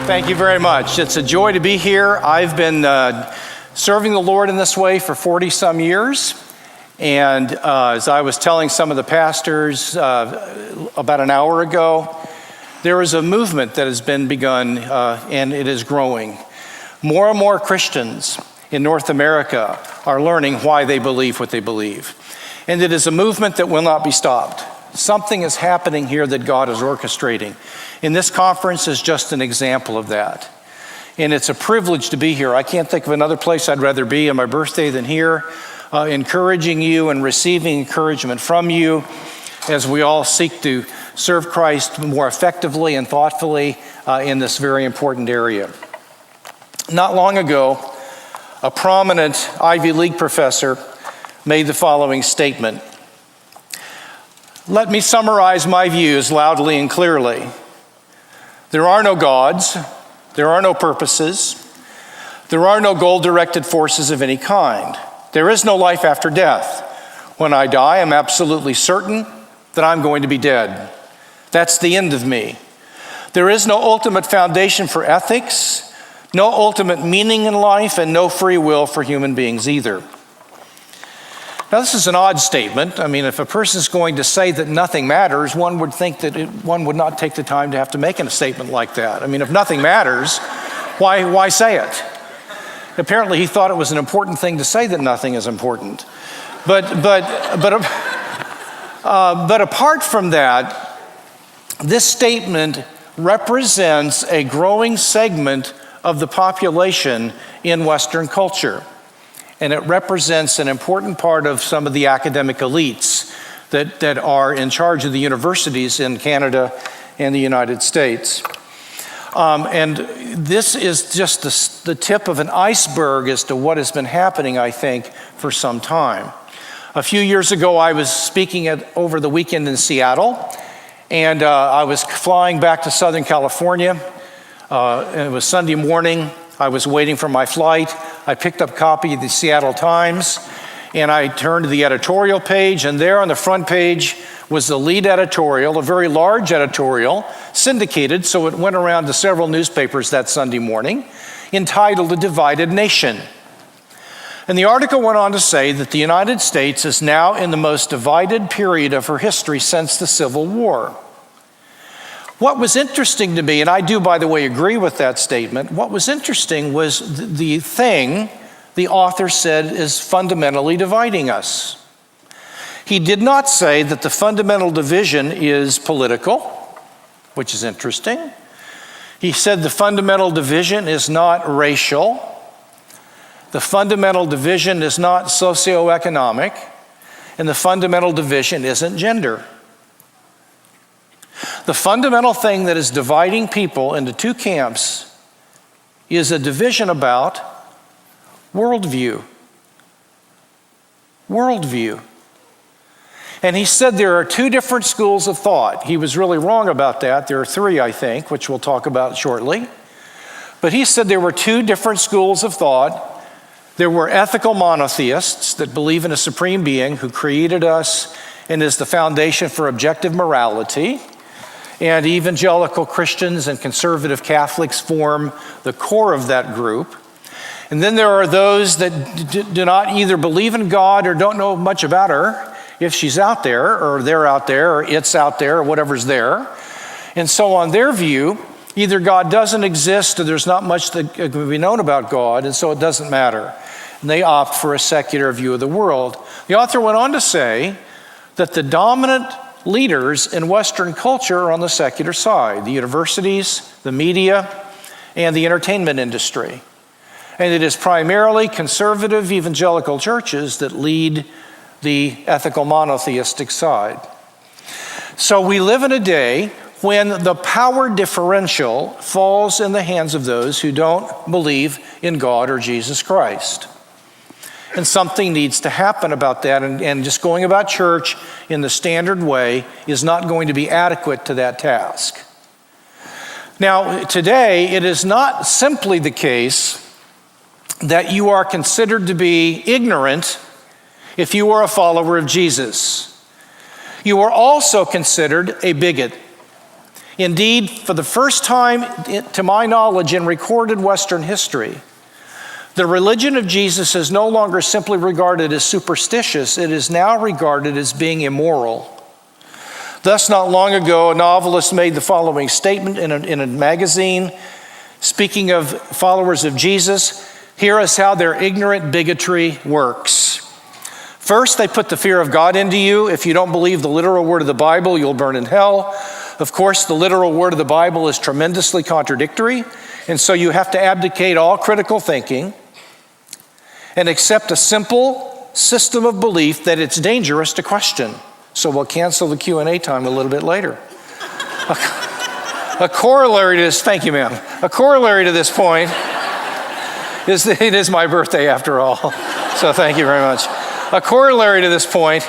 Thank you very much. It's a joy to be here. I've been serving the Lord in this way for 40 some years. And as I was telling some of the pastors about an hour ago, there is a movement that has been begun and it is growing. More and more Christians in North America are learning why they believe what they believe. And it is a movement that will not be stopped. Something is happening here that God is orchestrating. And this conference is just an example of that. And it's a privilege to be here. I can't think of another place I'd rather be on my birthday than here, encouraging you and receiving encouragement from you as we all seek to serve Christ more effectively and thoughtfully in this very important area. Not long ago, a prominent Ivy League professor made the following statement. Let me summarize my views loudly and clearly. There are no gods, there are no purposes, there are no goal-directed forces of any kind. There is no life after death. When I die, I'm absolutely certain that I'm going to be dead. That's the end of me. There is no ultimate foundation for ethics, no ultimate meaning in life, and no free will for human beings either. Now, this is an odd statement. I mean, if a person's going to say that nothing matters, one would think that one would not take the time to have to make a statement like that. I mean, if nothing matters, why say it? Apparently, he thought it was an important thing to say that nothing is important. But apart from that, this statement represents a growing segment of the population in Western culture. And it represents an important part of some of the academic elites that are in charge of the universities in Canada and the United States. And this is just the tip of an iceberg as to what has been happening, I think, for some time. A few years ago, I was speaking over the weekend in Seattle, and I was flying back to Southern California. And it was Sunday morning. I was waiting for my flight. I picked up a copy of the Seattle Times, and I turned to the editorial page, and there on the front page was the lead editorial, a very large editorial, syndicated, so it went around to several newspapers that Sunday morning, entitled "A Divided Nation." And the article went on to say that the United States is now in the most divided period of her history since the Civil War. What was interesting to me, and I do, by the way, agree with that statement, what was interesting was the thing the author said is fundamentally dividing us. He did not say that the fundamental division is political, which is interesting. He said the fundamental division is not racial. The fundamental division is not socioeconomic. And the fundamental division isn't gender. The fundamental thing that is dividing people into two camps is a division about worldview. Worldview. And he said there are two different schools of thought. He was really wrong about that. There are three, I think, which we'll talk about shortly. But he said there were two different schools of thought. There were ethical monotheists that believe in a supreme being who created us and is the foundation for objective morality. And evangelical Christians and conservative Catholics form the core of that group. And then there are those that do not either believe in God or don't know much about her, if she's out there, or they're out there, or it's out there, or whatever's there. And so on their view, either God doesn't exist or there's not much that can be known about God, and so it doesn't matter. And they opt for a secular view of the world. The author went on to say that the dominant leaders in Western culture are on the secular side, the universities, the media, and the entertainment industry. And it is primarily conservative evangelical churches that lead the ethical monotheistic side. So we live in a day when the power differential falls in the hands of those who don't believe in God or Jesus Christ. And something needs to happen about that. And just going about church in the standard way is not going to be adequate to that task. Now, today, it is not simply the case that you are considered to be ignorant if you are a follower of Jesus. You are also considered a bigot. Indeed, for the first time, to my knowledge, in recorded Western history, the religion of Jesus is no longer simply regarded as superstitious. It is now regarded as being immoral. Thus, not long ago, a novelist made the following statement in a magazine, speaking of followers of Jesus. Here is how their ignorant bigotry works. First, they put the fear of God into you. If you don't believe the literal word of the Bible, you'll burn in hell. Of course, the literal word of the Bible is tremendously contradictory, and so you have to abdicate all critical thinking and accept a simple system of belief that it's dangerous to question. So we'll cancel the Q&A time a little bit later. A corollary to this, thank you, ma'am. A corollary to this point is that it is my birthday after all. So thank you very much. A corollary to this point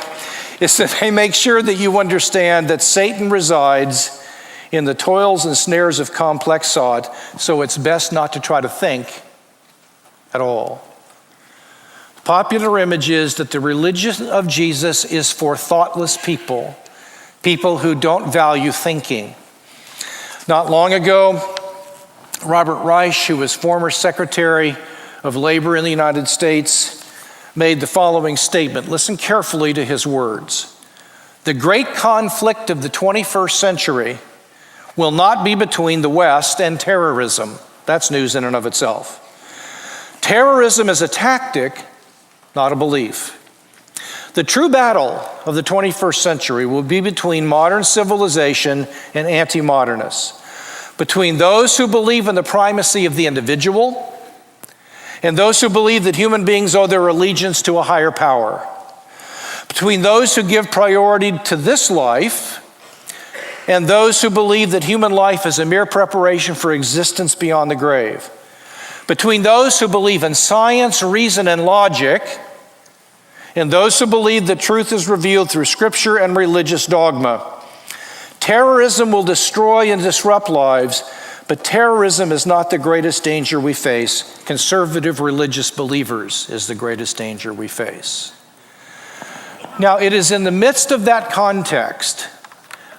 is that they make sure that you understand that Satan resides in the toils and snares of complex thought, so it's best not to try to think at all. Popular image is that the religion of Jesus is for thoughtless people, people who don't value thinking. Not long ago, Robert Reich, who was former Secretary of Labor in the United States, made the following statement. Listen carefully to his words. The great conflict of the 21st century will not be between the West and terrorism. That's news in and of itself. Terrorism is a tactic, not a belief. The true battle of the 21st century will be between modern civilization and anti-modernists, between those who believe in the primacy of the individual and those who believe that human beings owe their allegiance to a higher power, between those who give priority to this life and those who believe that human life is a mere preparation for existence beyond the grave, between those who believe in science, reason, and logic, and those who believe that truth is revealed through scripture and religious dogma. Terrorism will destroy and disrupt lives, but terrorism is not the greatest danger we face. Conservative religious believers is the greatest danger we face. Now, it is in the midst of that context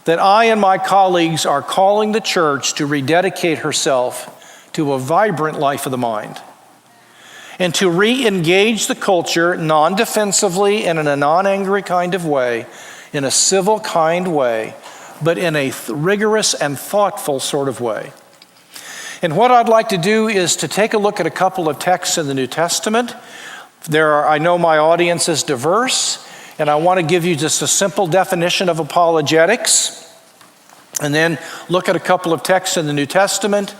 that I and my colleagues are calling the church to rededicate herself to a vibrant life of the mind and to re-engage the culture non-defensively and in a non-angry kind of way, in a civil kind way, but in a rigorous and thoughtful sort of way. And what I'd like to do is to take a look at a couple of texts in the New Testament. I know my audience is diverse, and I want to give you just a simple definition of apologetics, and then look at a couple of texts in the New Testament.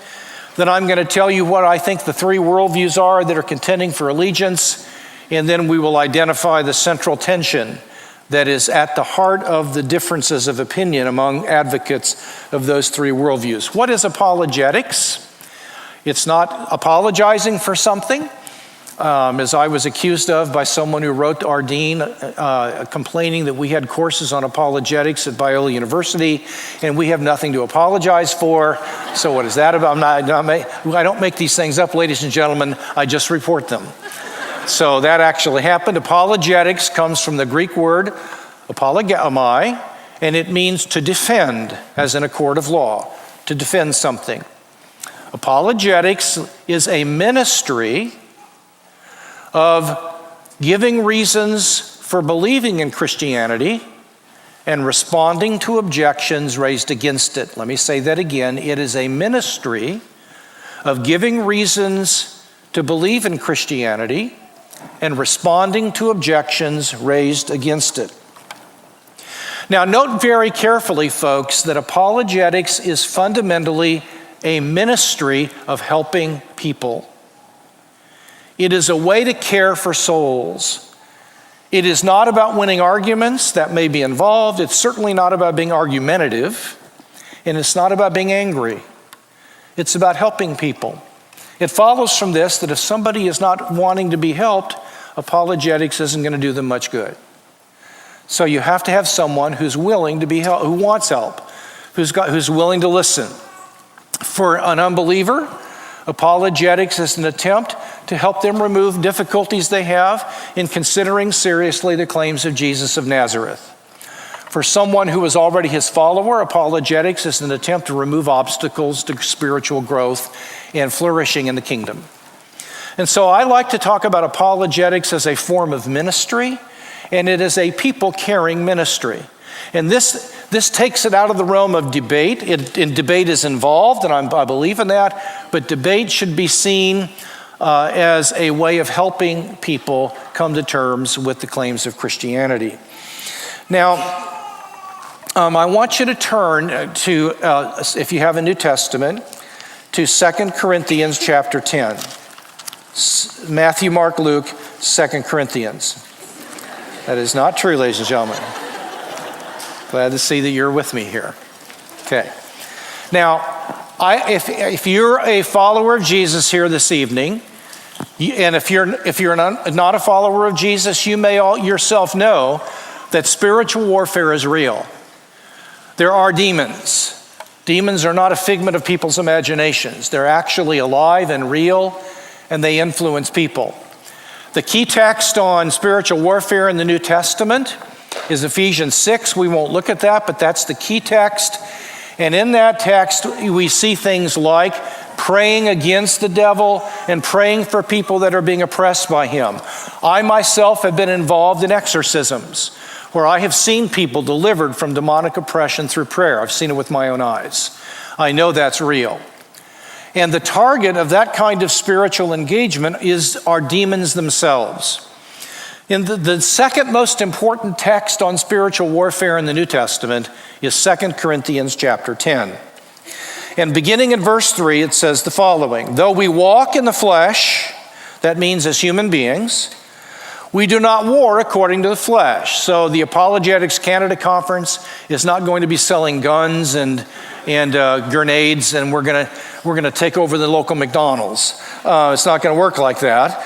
Then I'm going to tell you what I think the three worldviews are that are contending for allegiance, and then we will identify the central tension that is at the heart of the differences of opinion among advocates of those three worldviews. What is apologetics? It's not apologizing for something, as I was accused of by someone who wrote to our dean complaining that we had courses on apologetics at Biola University and we have nothing to apologize for. So what is that about? I don't make these things up, ladies and gentlemen. I just report them. So that actually happened. Apologetics comes from the Greek word apologeomai, and it means to defend, as in a court of law, to defend something. Apologetics is a ministry of giving reasons for believing in Christianity and responding to objections raised against it. Let me say that again. It is a ministry of giving reasons to believe in Christianity and responding to objections raised against it. Now, note very carefully, folks, that apologetics is fundamentally a ministry of helping people. It is a way to care for souls. It is not about winning arguments. That may be involved. It's certainly not about being argumentative, and it's not about being angry. It's about helping people. It follows from this that if somebody is not wanting to be helped, apologetics isn't going to do them much good. So you have to have someone who's willing to be helped, who wants help, who's willing to listen. For an unbeliever, apologetics is an attempt to help them remove difficulties they have in considering seriously the claims of Jesus of Nazareth. For someone who is already his follower, apologetics is an attempt to remove obstacles to spiritual growth and flourishing in the kingdom. And so I like to talk about apologetics as a form of ministry, and it is a people-caring ministry. And this takes it out of the realm of debate. Debate is involved, and I believe in that, but debate should be seen as a way of helping people come to terms with the claims of Christianity. Now, I want you to turn to, if you have a New Testament, to 2 Corinthians chapter 10. Matthew, Mark, Luke, 2 Corinthians. That is not true, ladies and gentlemen. Glad to see that you're with me here. Okay. Now, if you're a follower of Jesus here this evening, and if you're not a follower of Jesus, you may yourself know that spiritual warfare is real. There are demons. Demons are not a figment of people's imaginations. They're actually alive and real, and they influence people. The key text on spiritual warfare in the New Testament is Ephesians 6. We won't look at that, but that's the key text. And in that text, we see things like praying against the devil and praying for people that are being oppressed by him. I myself have been involved in exorcisms where I have seen people delivered from demonic oppression through prayer. I've seen it with my own eyes. I know that's real. And the target of that kind of spiritual engagement are demons themselves. And the second most important text on spiritual warfare in the New Testament is 2 Corinthians chapter 10. And beginning in verse 3, it says the following: though we walk in the flesh, that means as human beings, we do not war according to the flesh. So the Apologetics Canada Conference is not going to be selling guns and grenades, and we're going to take over the local McDonald's. It's not going to work like that.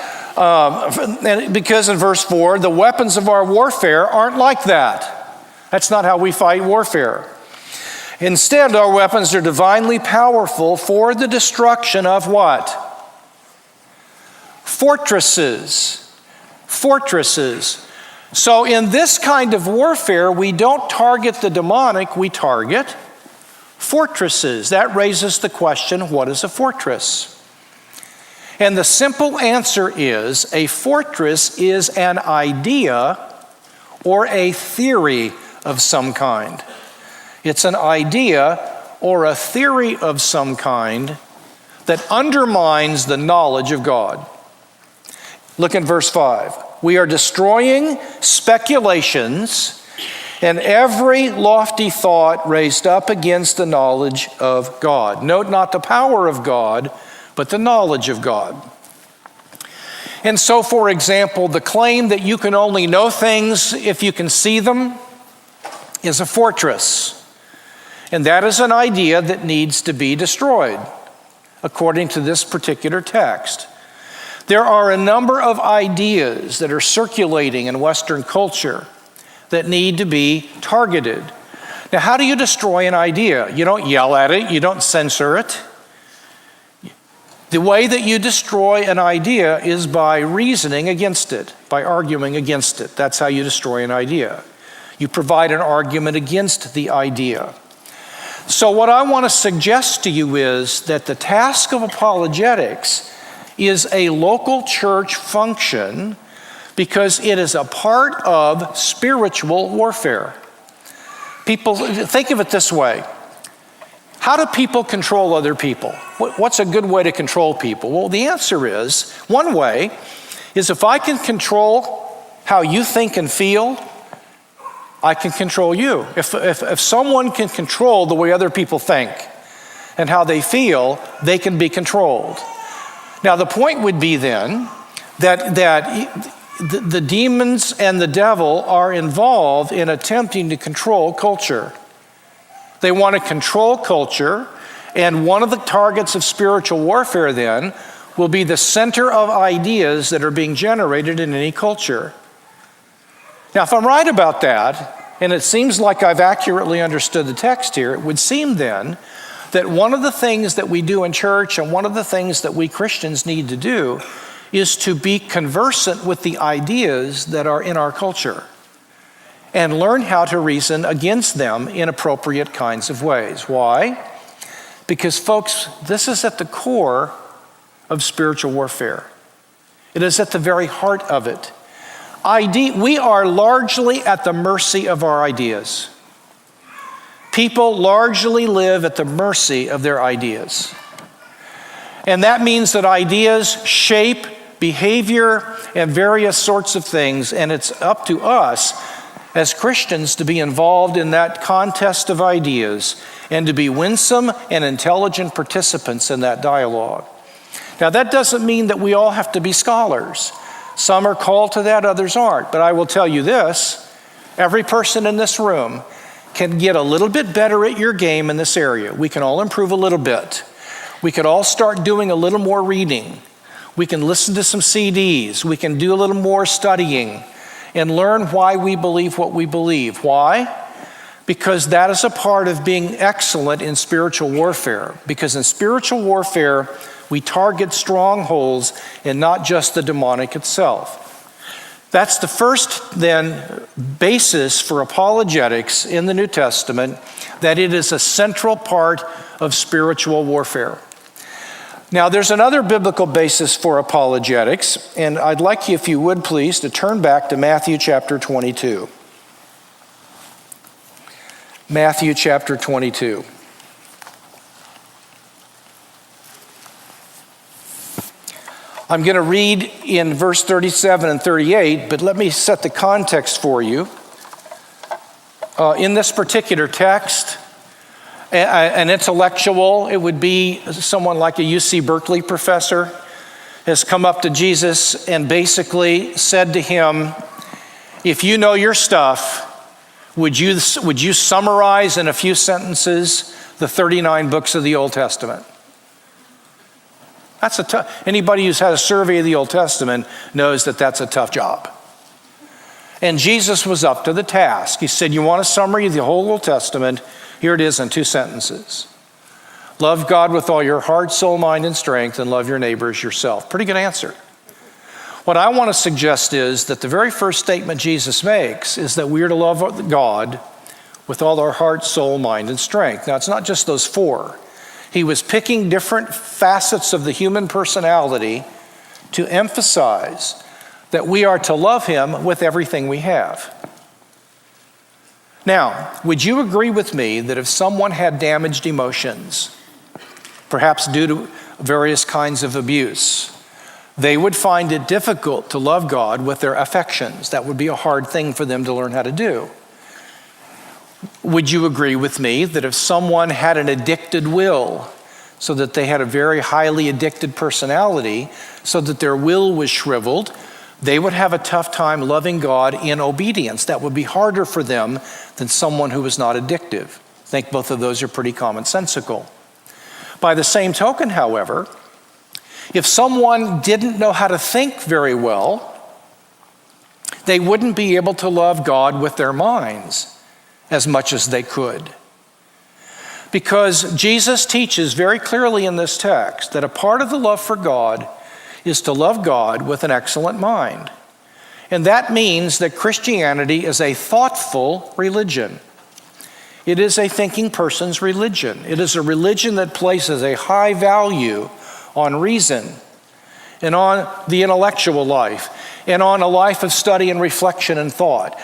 Because in verse 4, the weapons of our warfare aren't like that. That's not how we fight warfare. Instead, our weapons are divinely powerful for the destruction of what? Fortresses. So in this kind of warfare, we don't target the demonic, we target fortresses. That raises the question, what is a fortress? And the simple answer is, a fortress is an idea or a theory of some kind. It's an idea or a theory of some kind that undermines the knowledge of God. Look in verse 5. We are destroying speculations and every lofty thought raised up against the knowledge of God. Note not the power of God, but the knowledge of God. And so, for example, the claim that you can only know things if you can see them is a fortress. And that is an idea that needs to be destroyed, according to this particular text. There are a number of ideas that are circulating in Western culture that need to be targeted. Now, how do you destroy an idea? You don't yell at it, you don't censor it. The way that you destroy an idea is by reasoning against it, by arguing against it. That's how you destroy an idea. You provide an argument against the idea. So what I want to suggest to you is that the task of apologetics is a local church function because it is a part of spiritual warfare. People, think of it this way. How do people control other people? What's a good way to control people? Well, the answer is, one way is if I can control how you think and feel, I can control you. If someone can control the way other people think and how they feel, they can be controlled. Now, the point would be then that the demons and the devil are involved in attempting to control culture. They want to control culture, and one of the targets of spiritual warfare then will be the center of ideas that are being generated in any culture. Now, if I'm right about that, and it seems like I've accurately understood the text here, it would seem then that one of the things that we do in church and one of the things that we Christians need to do is to be conversant with the ideas that are in our culture. and learn how to reason against them in appropriate kinds of ways. Why? Because, folks, this is at the core of spiritual warfare. It is at the very heart of it. We are largely at the mercy of our ideas. People largely live at the mercy of their ideas. And that means that ideas shape behavior and various sorts of things, and it's up to us as Christians to be involved in that contest of ideas and to be winsome and intelligent participants in that dialogue. Now, that doesn't mean that we all have to be scholars. Some are called to that, others aren't. But I will tell you this, every person in this room can get a little bit better at your game in this area. We can all improve a little bit. We could all start doing a little more reading. We can listen to some CDs. We can do a little more studying and learn why we believe what we believe. Why? Because that is a part of being excellent in spiritual warfare. Because in spiritual warfare, we target strongholds and not just the demonic itself. That's the first, then, basis for apologetics in the New Testament, that it is a central part of spiritual warfare. Now, there's another biblical basis for apologetics, and I'd like you, if you would please, to turn back to Matthew chapter 22. Matthew chapter 22. I'm going to read in verse 37 and 38, but let me set the context for you. In this particular text, an intellectual, it would be someone like a UC Berkeley professor, has come up to Jesus and basically said to him, if you know your stuff, would you summarize in a few sentences the 39 books of the Old Testament? That's anybody who's had a survey of the Old Testament knows that that's a tough job. And Jesus was up to the task. He said, you want a summary of the whole Old Testament? Here it is in 2 sentences. Love God with all your heart, soul, mind, and strength, and love your neighbor as yourself. Pretty good answer. What I want to suggest is that the very first statement Jesus makes is that we are to love God with all our heart, soul, mind, and strength. Now, it's not just those 4. He was picking different facets of the human personality to emphasize that we are to love him with everything we have. Now, would you agree with me that if someone had damaged emotions, perhaps due to various kinds of abuse, they would find it difficult to love God with their affections? That would be a hard thing for them to learn how to do. Would you agree with me that if someone had an addicted will, so that they had a very highly addicted personality, so that their will was shriveled, they would have a tough time loving God in obedience? That would be harder for them than someone who was not addictive. I think both of those are pretty commonsensical. By the same token, however, if someone didn't know how to think very well, they wouldn't be able to love God with their minds as much as they could. Because Jesus teaches very clearly in this text that a part of the love for God is to love God with an excellent mind. And that means that Christianity is a thoughtful religion. It is a thinking person's religion. It is a religion that places a high value on reason and on the intellectual life and on a life of study and reflection and thought.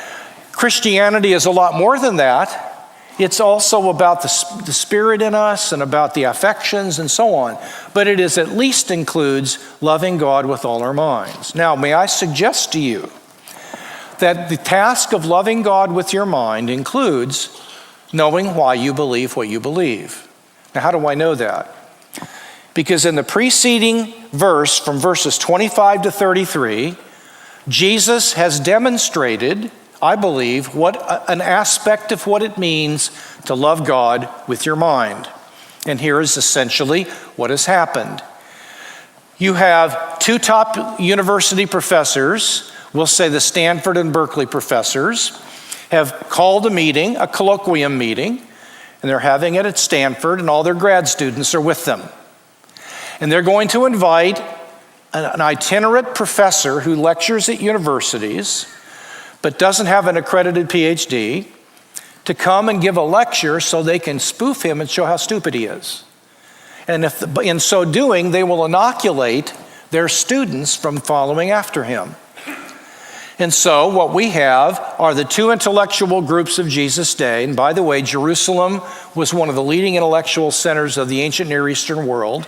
Christianity is a lot more than that. It's also about the spirit in us and about the affections and so on. But it is at least includes loving God with all our minds. Now, may I suggest to you that the task of loving God with your mind includes knowing why you believe what you believe. Now, how do I know that? Because in the preceding verse, from verses 25 to 33, Jesus has demonstrated, I believe, what an aspect of what it means to love God with your mind. And here is essentially what has happened. You have 2 top university professors, we'll say the Stanford and Berkeley professors, have called a meeting, a colloquium meeting, and they're having it at Stanford, and all their grad students are with them. And they're going to invite an itinerant professor who lectures at universities but doesn't have an accredited PhD, to come and give a lecture so they can spoof him and show how stupid he is. And in so doing, they will inoculate their students from following after him. And so what we have are the two intellectual groups of Jesus' day. And by the way, Jerusalem was one of the leading intellectual centers of the ancient Near Eastern world.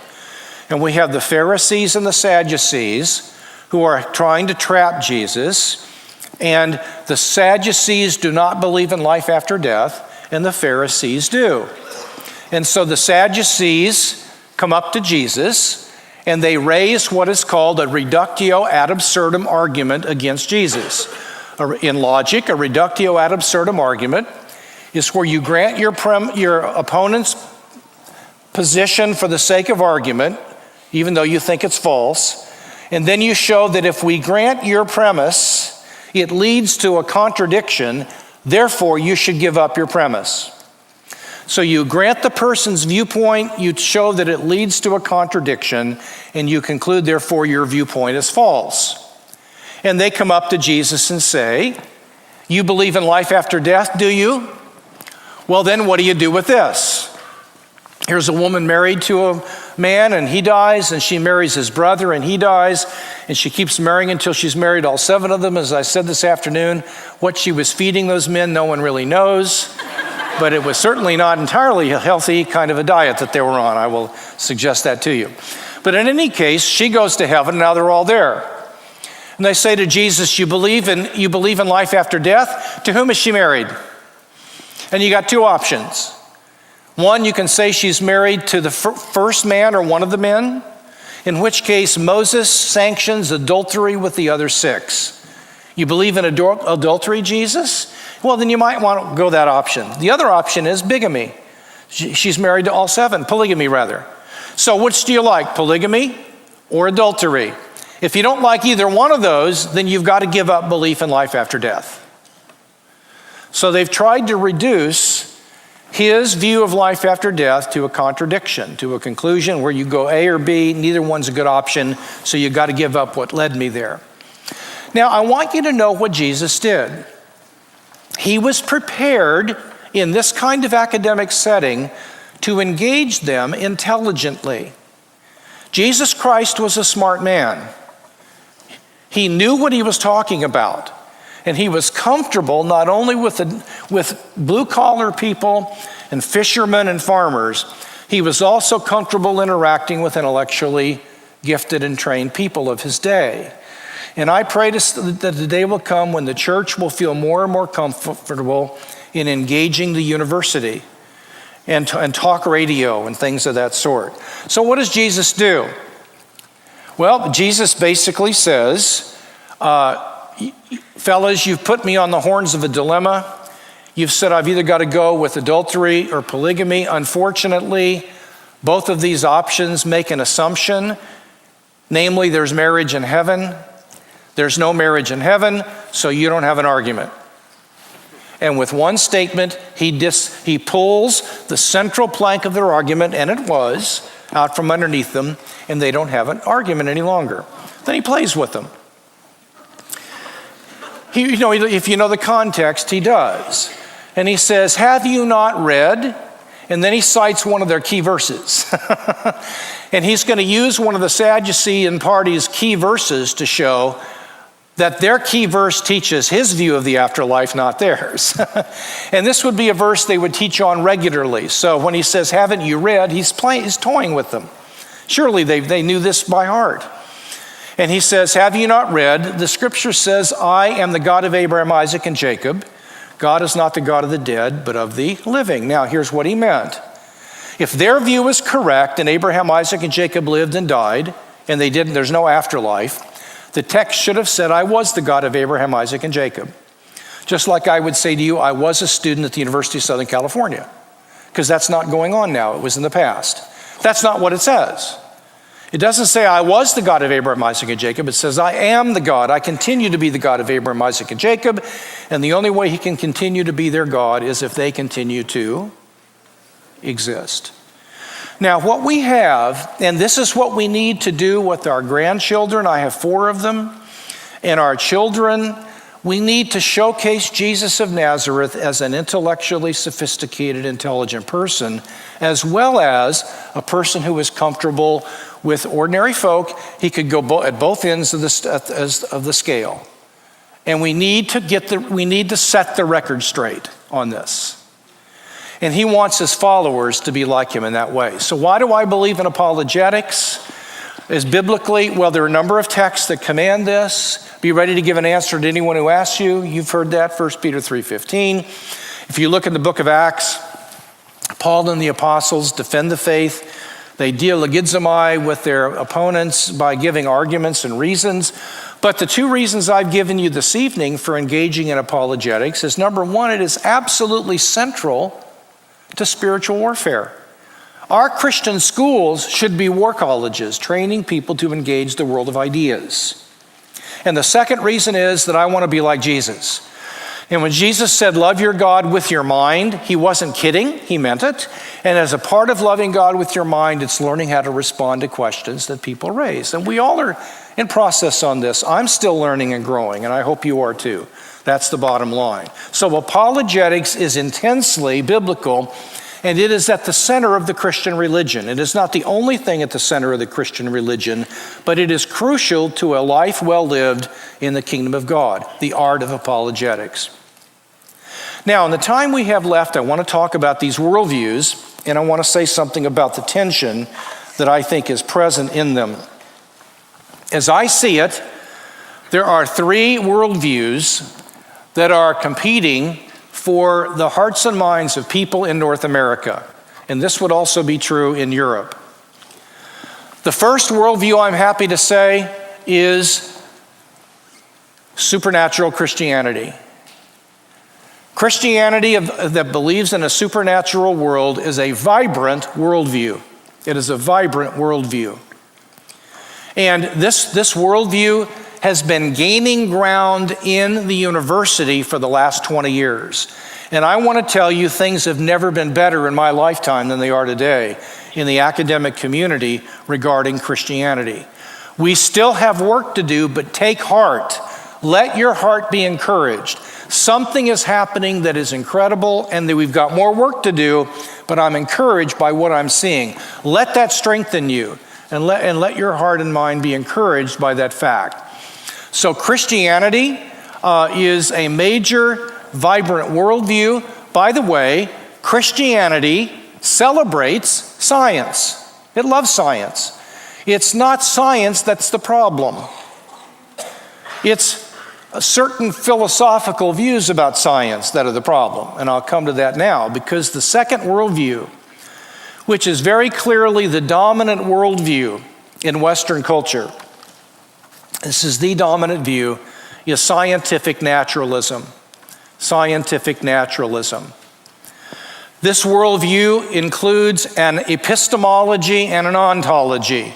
And we have the Pharisees and the Sadducees who are trying to trap Jesus. And the Sadducees do not believe in life after death, and the Pharisees do. And so the Sadducees come up to Jesus, and they raise what is called a reductio ad absurdum argument against Jesus. In logic, a reductio ad absurdum argument is where you grant your opponent's position for the sake of argument, even though you think it's false, and then you show that if we grant your premise, it leads to a contradiction, therefore you should give up your premise. So you grant the person's viewpoint, you show that it leads to a contradiction, and you conclude, therefore, your viewpoint is false. And they come up to Jesus and say, you believe in life after death, do you? Well, then what do you do with this? Here's a woman married to a man, and he dies, and she marries his brother, and he dies, and she keeps marrying until she's married all 7 of them. As I said this afternoon, what she was feeding those men, no one really knows. But it was certainly not entirely a healthy kind of a diet that they were on. I will suggest that to you. But in any case, she goes to heaven, and now they're all there. And they say to Jesus, you believe in life after death? To whom is she married? And you got 2 options. One, you can say she's married to the first man or one of the men, in which case Moses sanctions adultery with the other 6. You believe in adultery, Jesus? Well, then you might want to go that option. The other option is bigamy. She's married to all 7, polygamy rather. So which do you like, polygamy or adultery? If you don't like either one of those, then you've got to give up belief in life after death. So they've tried to reduce his view of life after death to a contradiction, to a conclusion where you go A or B, neither one's a good option, so you've got to give up what led me there. Now, I want you to know what Jesus did. He was prepared in this kind of academic setting to engage them intelligently. Jesus Christ was a smart man. He knew what he was talking about, and he was comfortable not only with blue-collar people and fishermen and farmers, he was also comfortable interacting with intellectually gifted and trained people of his day. And I pray that the day will come when the church will feel more and more comfortable in engaging the university and talk radio and things of that sort. So what does Jesus do? Well, Jesus basically says, fellas, you've put me on the horns of a dilemma. You've said I've either got to go with adultery or polygamy. Unfortunately, both of these options make an assumption, namely there's marriage in heaven. There's no marriage in heaven, so you don't have an argument. And with one statement, he pulls the central plank of their argument, and it was, out from underneath them, and they don't have an argument any longer. Then he plays with them. If you know the context, he does. And he says, have you not read? And then he cites one of their key verses. And he's going to use one of the Sadducean party's key verses to show that their key verse teaches his view of the afterlife, not theirs. And this would be a verse they would teach on regularly. So when he says, haven't you read, he's toying with them. Surely they knew this by heart. And he says, have you not read? The scripture says, I am the God of Abraham, Isaac, and Jacob. God is not the God of the dead, but of the living. Now, here's what he meant. If their view is correct, and Abraham, Isaac, and Jacob lived and died, and they didn't, there's no afterlife, the text should have said, I was the God of Abraham, Isaac, and Jacob. Just like I would say to you, I was a student at the University of Southern California. Because that's not going on now. It was in the past. That's not what it says. It doesn't say I was the God of Abraham, Isaac, and Jacob. It says I am the God. I continue to be the God of Abraham, Isaac, and Jacob. And the only way he can continue to be their God is if they continue to exist. Now, what we have, and this is what we need to do with our grandchildren, I have 4 of them, and our children, We need to showcase Jesus of Nazareth as an intellectually sophisticated, intelligent person, as well as a person who is comfortable with ordinary folk. He could go at both ends of the scale. And we need to set the record straight on this. And he wants his followers to be like him in that way. So why do I believe in apologetics? Is biblically, well, there are a number of texts that command this. Be ready to give an answer to anyone who asks you. You've heard that, 1 Peter 3:15. If you look in the book of Acts, Paul and the apostles defend the faith. They dialogizomai with their opponents by giving arguments and reasons. But the two reasons I've given you this evening for engaging in apologetics is, number one, it is absolutely central to spiritual warfare. Our Christian schools should be war colleges, training people to engage the world of ideas. And the second reason is that I want to be like Jesus. And when Jesus said, love your God with your mind, he wasn't kidding, he meant it. And as a part of loving God with your mind, it's learning how to respond to questions that people raise. And we all are in process on this. I'm still learning and growing, and I hope you are too. That's the bottom line. So apologetics is intensely biblical, and it is at the center of the Christian religion. It is not the only thing at the center of the Christian religion, but it is crucial to a life well lived in the kingdom of God, the art of apologetics. Now, in the time we have left, I want to talk about these worldviews, and I want to say something about the tension that I think is present in them. As I see it, there are three worldviews that are competing for the hearts and minds of people in North America. And this would also be true in Europe. The first worldview, I'm happy to say, is supernatural Christianity. Christianity that believes in a supernatural world is a vibrant worldview. It is a vibrant worldview. And this worldview has been gaining ground in the university for the last 20 years. And I want to tell you, things have never been better in my lifetime than they are today in the academic community regarding Christianity. We still have work to do, but take heart. Let your heart be encouraged. Something is happening that is incredible, and that we've got more work to do, but I'm encouraged by what I'm seeing. Let that strengthen you, and let your heart and mind be encouraged by that fact. So Christianity is a major, vibrant worldview. By the way, Christianity celebrates science. It loves science. It's not science that's the problem. It's certain philosophical views about science that are the problem. And I'll come to that now, because the second worldview, which is very clearly the dominant worldview in Western culture, this is the dominant view, is scientific naturalism. Scientific naturalism. This worldview includes an epistemology and an ontology.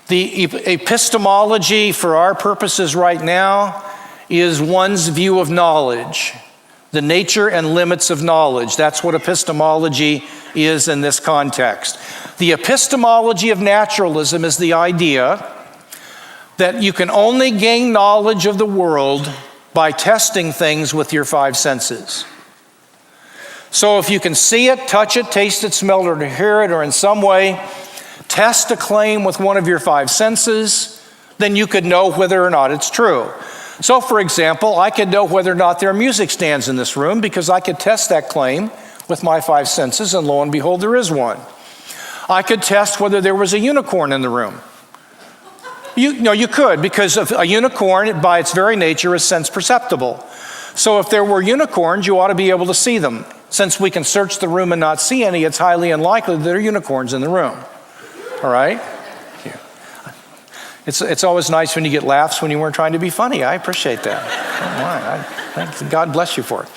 The epistemology, for our purposes right now, is one's view of knowledge, the nature and limits of knowledge. That's what epistemology is in this context. The epistemology of naturalism is the idea that you can only gain knowledge of the world by testing things with your five senses. So if you can see it, touch it, taste it, smell it, or hear it, or in some way test a claim with one of your five senses, then you could know whether or not it's true. So for example, I could know whether or not there are music stands in this room because I could test that claim with my five senses, and lo and behold, there is one. I could test whether there was a unicorn in the room. You could, because a unicorn, by its very nature, is sense perceptible. So if there were unicorns, you ought to be able to see them. Since we can search the room and not see any, it's highly unlikely that there are unicorns in the room. All right? It's always nice when you get laughs when you weren't trying to be funny. I appreciate that. God bless you for it.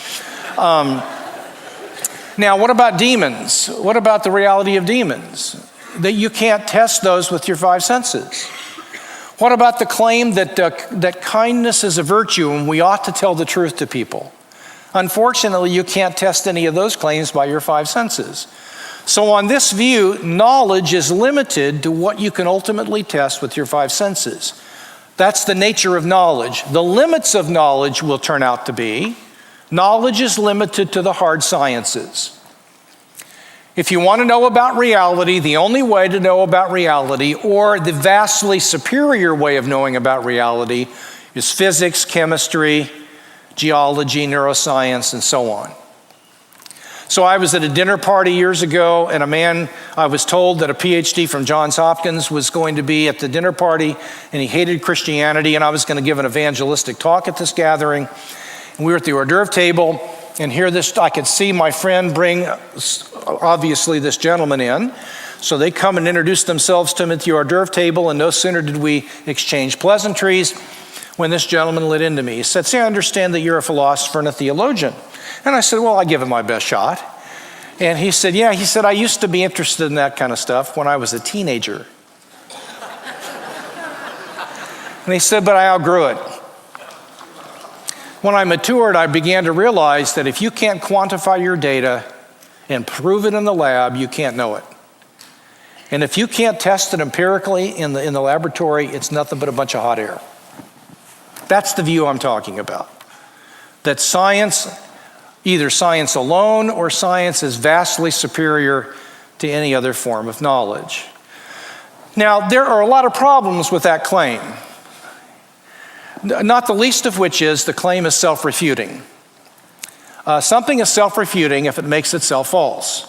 Now, what about demons? What about the reality of demons? That you can't test those with your five senses. What about the claim that kindness is a virtue and we ought to tell the truth to people? Unfortunately, you can't test any of those claims by your five senses. So on this view, knowledge is limited to what you can ultimately test with your five senses. That's the nature of knowledge. The limits of knowledge will turn out to be, knowledge is limited to the hard sciences. If you want to know about reality, the only way to know about reality, or the vastly superior way of knowing about reality, is physics, chemistry, geology, neuroscience, and so on. So I was at a dinner party years ago, and I was told that a PhD from Johns Hopkins was going to be at the dinner party, and he hated Christianity, and I was going to give an evangelistic talk at this gathering. And we were at the hors d'oeuvre table, and I could see my friend bring, obviously, this gentleman in. So they come and introduce themselves to him at the hors d'oeuvre table, and no sooner did we exchange pleasantries when this gentleman lit into me. He said, "See, I understand that you're a philosopher and a theologian." And I said, "Well, I give it my best shot." And he said, "Yeah," he said, "I used to be interested in that kind of stuff when I was a teenager." And he said, "But I outgrew it. When I matured, I began to realize that if you can't quantify your data and prove it in the lab, you can't know it. And if you can't test it empirically in the laboratory, it's nothing but a bunch of hot air." That's the view I'm talking about. That science, either science alone or science, is vastly superior to any other form of knowledge. Now, there are a lot of problems with that claim. Not the least of which is the claim is self-refuting. Something is self-refuting if it makes itself false.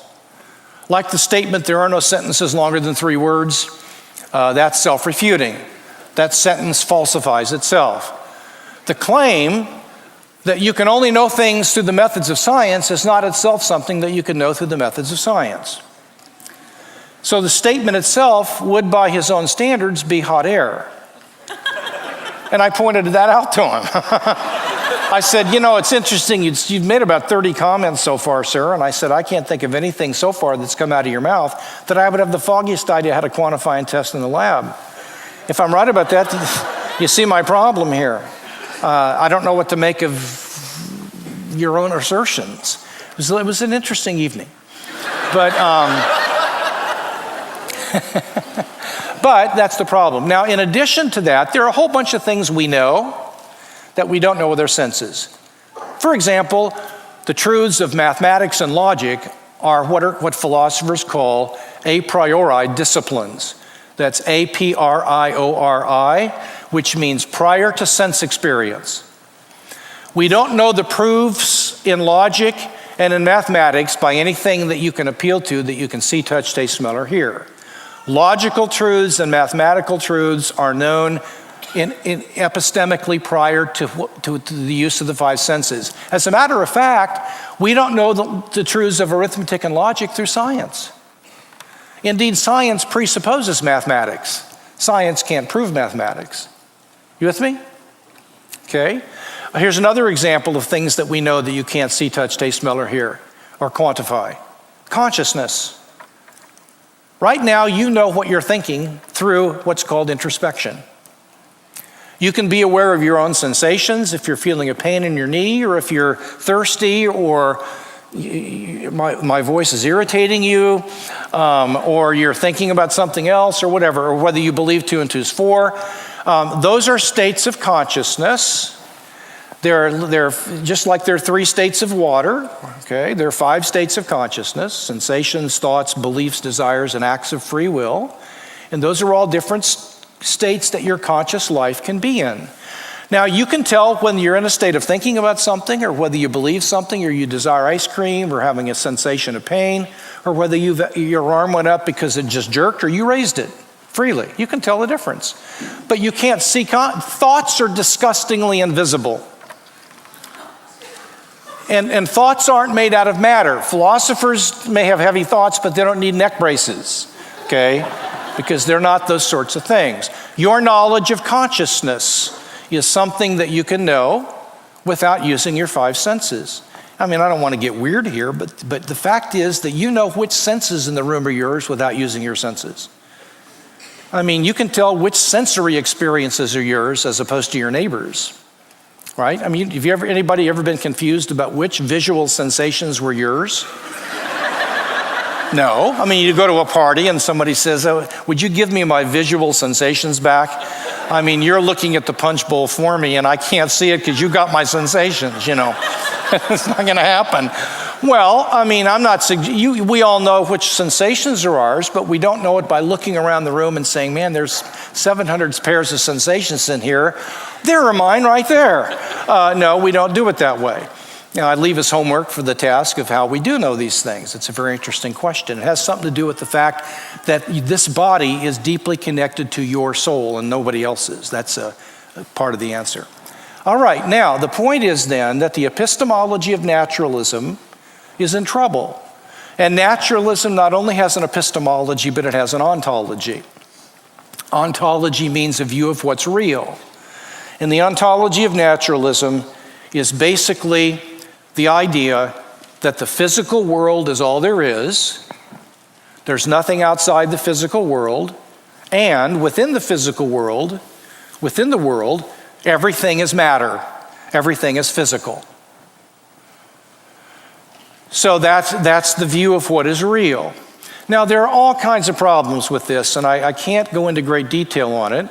Like the statement, "There are no sentences longer than 3 words," that's self-refuting. That sentence falsifies itself. The claim that you can only know things through the methods of science is not itself something that you can know through the methods of science. So the statement itself would, by his own standards, be hot air. And I pointed that out to him. I said, "It's interesting, you've made about 30 comments so far, sir." And I said, "I can't think of anything so far that's come out of your mouth that I would have the foggiest idea how to quantify and test in the lab. If I'm right about that, you see my problem here. I don't know what to make of your own assertions." It was an interesting evening. But that's the problem. Now, in addition to that, there are a whole bunch of things we know that we don't know with our senses. For example, the truths of mathematics and logic are what philosophers call a priori disciplines. That's A-P-R-I-O-R-I, which means prior to sense experience. We don't know the proofs in logic and in mathematics by anything that you can appeal to that you can see, touch, taste, smell, or hear. Logical truths and mathematical truths are known in epistemically prior to the use of the 5 senses. As a matter of fact, we don't know the truths of arithmetic and logic through science. Indeed, science presupposes mathematics. Science can't prove mathematics. You with me? Okay. Here's another example of things that we know that you can't see, touch, taste, smell, or hear, or quantify. Consciousness. Right now, you know what you're thinking through what's called introspection. You can be aware of your own sensations if you're feeling a pain in your knee, or if you're thirsty, or my voice is irritating you, or you're thinking about something else, or whatever, or whether you believe 2 and 2 is 4. Those are states of consciousness. They're just like there are 3 states of water, okay? There are 5 states of consciousness: sensations, thoughts, beliefs, desires, and acts of free will. And those are all different states that your conscious life can be in. Now, you can tell when you're in a state of thinking about something, or whether you believe something, or you desire ice cream, or having a sensation of pain, or whether your arm went up because it just jerked, or you raised it freely. You can tell the difference. But you can't see. Thoughts are disgustingly invisible. And thoughts aren't made out of matter. Philosophers may have heavy thoughts, but they don't need neck braces, okay? Because they're not those sorts of things. Your knowledge of consciousness is something that you can know without using your 5 senses. I mean, I don't want to get weird here, but the fact is that you know which senses in the room are yours without using your senses. I mean, you can tell which sensory experiences are yours as opposed to your neighbors. Right? I mean, have anybody ever been confused about which visual sensations were yours? No. I mean, you go to a party and somebody says, "Oh, would you give me my visual sensations back?" I mean, you're looking at the punch bowl for me, and I can't see it because you got my sensations, It's not going to happen. Well, I mean, we all know which sensations are ours, but we don't know it by looking around the room and saying, man, there's 700 pairs of sensations in here. There are mine right there. No, we don't do it that way. Now, I leave as homework for the task of how we do know these things. It's a very interesting question. It has something to do with the fact that this body is deeply connected to your soul and nobody else's. That's a part of the answer. All right, now, the point is then that the epistemology of naturalism is in trouble. And naturalism not only has an epistemology, but it has an ontology. Ontology means a view of what's real. And the ontology of naturalism is basically the idea that the physical world is all there is. There's nothing outside the physical world. And within the physical world, everything is matter. Everything is physical. So that's the view of what is real. Now, there are all kinds of problems with this, and I can't go into great detail on it.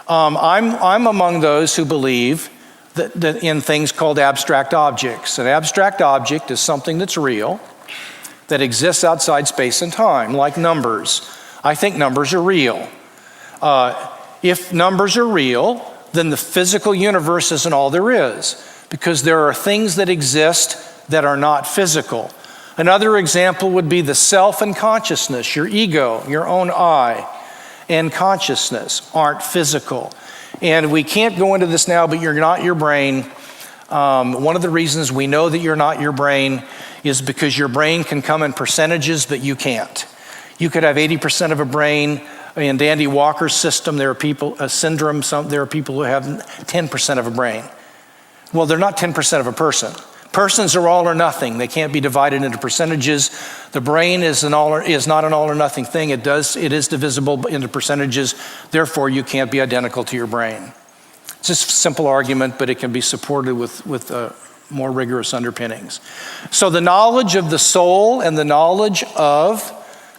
I'm among those who believe that in things called abstract objects. An abstract object is something that's real, that exists outside space and time, like numbers. I think numbers are real. If numbers are real, then the physical universe isn't all there is, because there are things that exist that are not physical. Another example would be the self and consciousness. Your ego, your own I, and consciousness aren't physical. And we can't go into this now, but you're not your brain. One of the reasons we know that you're not your brain is because your brain can come in percentages, but you can't. You could have 80% of a brain. In Dandy Walker's system, there are people, a syndrome, there are people who have 10% of a brain. Well, they're not 10% of a person. Persons are all or nothing. They can't be divided into percentages. The brain is not an all or nothing thing. It is divisible into percentages. Therefore, you can't be identical to your brain. It's just a simple argument, but it can be supported with more rigorous underpinnings. So the knowledge of the soul and the knowledge of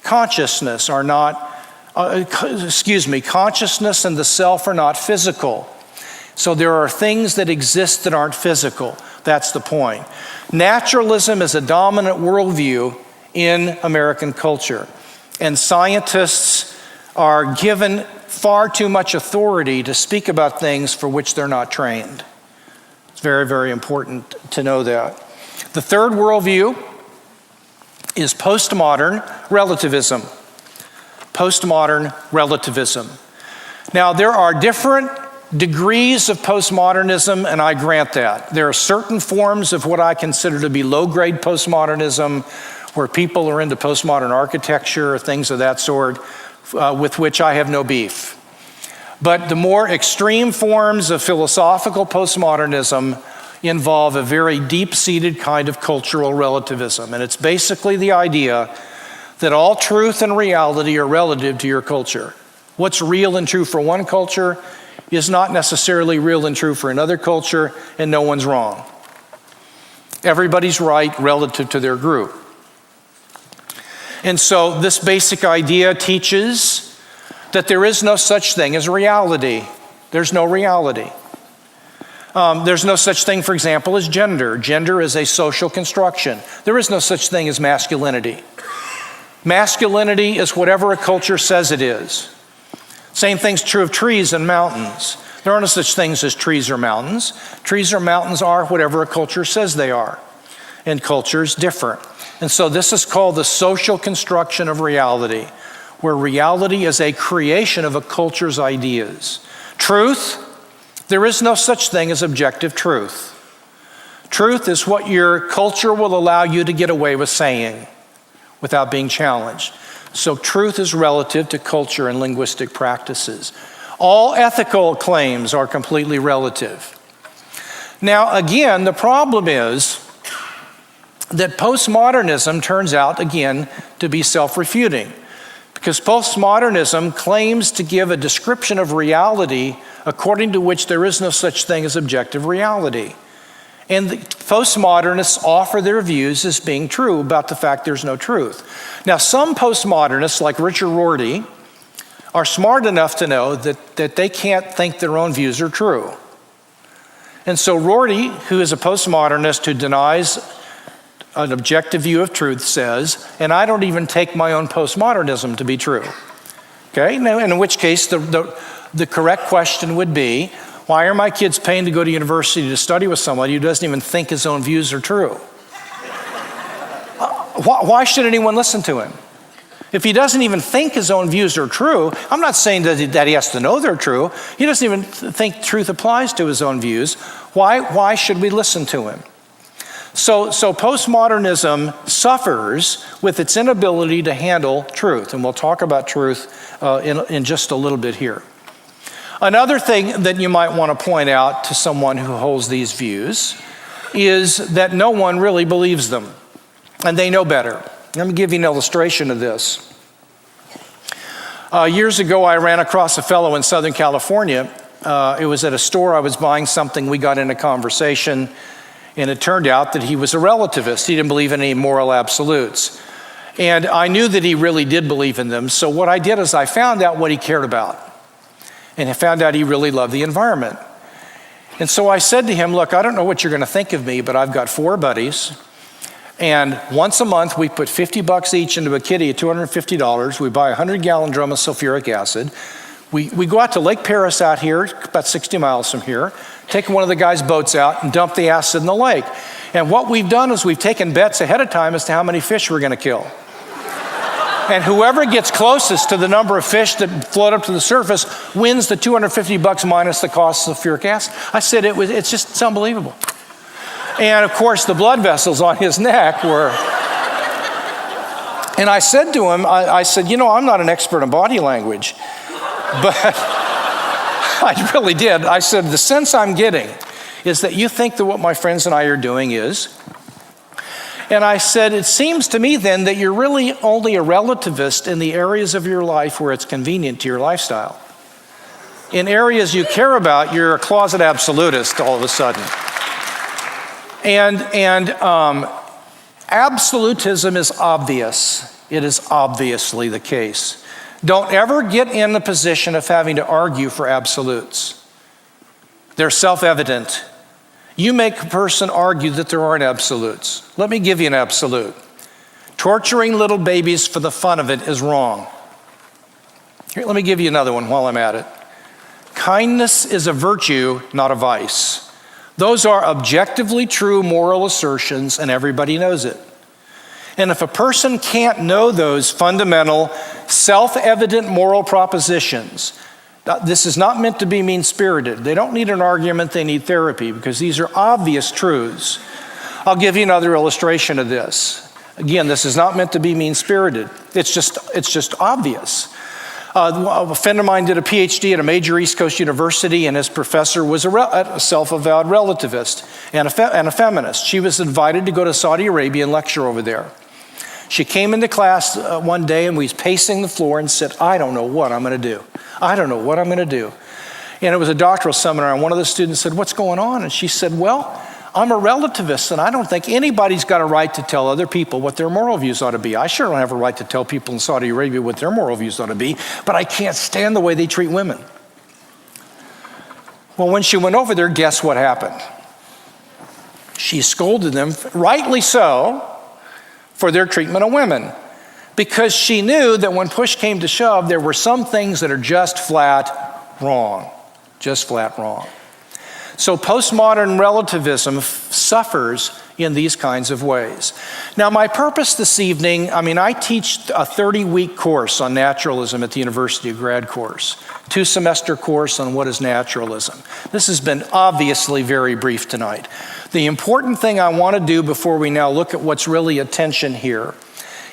consciousness are not, consciousness and the self are not physical. So there are things that exist that aren't physical. That's the point. Naturalism is a dominant worldview in American culture, and scientists are given far too much authority to speak about things for which they're not trained. It's very, very important to know that. The third worldview is postmodern relativism. Postmodern relativism. Now, there are different degrees of postmodernism, and I grant that. There are certain forms of what I consider to be low-grade postmodernism, where people are into postmodern architecture, things of that sort, with which I have no beef. But the more extreme forms of philosophical postmodernism involve a very deep-seated kind of cultural relativism, and it's basically the idea that all truth and reality are relative to your culture. What's real and true for one culture is not necessarily real and true for another culture, and no one's wrong. Everybody's right relative to their group. And so this basic idea teaches that there is no such thing as reality. There's no reality. There's no such thing, for example, as gender. Gender is a social construction. There is no such thing as masculinity. Masculinity is whatever a culture says it is. Same thing's true of trees and mountains. There are no such things as trees or mountains. Trees or mountains are whatever a culture says they are. And cultures differ. And so this is called the social construction of reality, where reality is a creation of a culture's ideas. Truth, there is no such thing as objective truth. Truth is what your culture will allow you to get away with saying without being challenged. So truth is relative to culture and linguistic practices. All ethical claims are completely relative. Now, again, the problem is that postmodernism turns out, again, to be self-refuting, because postmodernism claims to give a description of reality according to which there is no such thing as objective reality. And the postmodernists offer their views as being true about the fact there's no truth. Now, some postmodernists, like Richard Rorty, are smart enough to know that they can't think their own views are true. And so Rorty, who is a postmodernist who denies an objective view of truth, says, and I don't even take my own postmodernism to be true. Okay, now, in which case the correct question would be, why are my kids paying to go to university to study with somebody who doesn't even think his own views are true? Why should anyone listen to him? If he doesn't even think his own views are true, I'm not saying that he has to know they're true. He doesn't even think truth applies to his own views. Why should we listen to him? So postmodernism suffers with its inability to handle truth, and we'll talk about truth in just a little bit here. Another thing that you might want to point out to someone who holds these views is that no one really believes them, and they know better. Let me give you an illustration of this. Years ago, I ran across a fellow in Southern California. It was at a store. I was buying something. We got in a conversation, and it turned out that he was a relativist. He didn't believe in any moral absolutes. And I knew that he really did believe in them. So what I did is I found out what he cared about. And I found out he really loved the environment. And so I said to him, look, I don't know what you're going to think of me, but I've got 4 buddies. And once a month, we put $50 each into a kitty at $250. We buy a 100-gallon drum of sulfuric acid. We go out to Lake Paris out here, about 60 miles from here, take one of the guys' boats out and dump the acid in the lake. And what we've done is we've taken bets ahead of time as to how many fish we're going to kill. And whoever gets closest to the number of fish that float up to the surface wins the $250 minus the cost of sulfuric acid. I said it's unbelievable. And of course, the blood vessels on his neck were. And I said to him, I said, I'm not an expert in body language, but I really did. I said, the sense I'm getting is that you think that what my friends and I are doing is. And I said, it seems to me then that you're really only a relativist in the areas of your life where it's convenient to your lifestyle. In areas you care about, you're a closet absolutist all of a sudden. And absolutism is obvious. It is obviously the case. Don't ever get in the position of having to argue for absolutes. They're self-evident. You make a person argue that there aren't absolutes. Let me give you an absolute. Torturing little babies for the fun of it is wrong. Here, let me give you another one while I'm at it. Kindness is a virtue, not a vice. Those are objectively true moral assertions, and everybody knows it. And if a person can't know those fundamental, self-evident moral propositions, this is not meant to be mean-spirited. They don't need an argument, they need therapy, because these are obvious truths. I'll give you another illustration of this. Again, this is not meant to be mean-spirited. It's just obvious. A friend of mine did a PhD at a major East Coast university, and his professor was a self-avowed relativist and a feminist. She was invited to go to Saudi Arabia and lecture over there. She came into class one day, and we was pacing the floor and said, I don't know what I'm going to do. I don't know what I'm going to do. And it was a doctoral seminar, and one of the students said, what's going on? And she said, well, I'm a relativist, and I don't think anybody's got a right to tell other people what their moral views ought to be. I sure don't have a right to tell people in Saudi Arabia what their moral views ought to be, but I can't stand the way they treat women. Well, when she went over there, guess what happened? She scolded them, rightly so, for their treatment of women, because she knew that when push came to shove, there were some things that are just flat wrong. Just flat wrong. So postmodern relativism suffers in these kinds of ways. Now, my purpose this evening, I teach a 30-week course on naturalism at the university, a grad course, 2-semester course on what is naturalism. This has been obviously very brief tonight. The important thing I want to do before we now look at what's really at tension here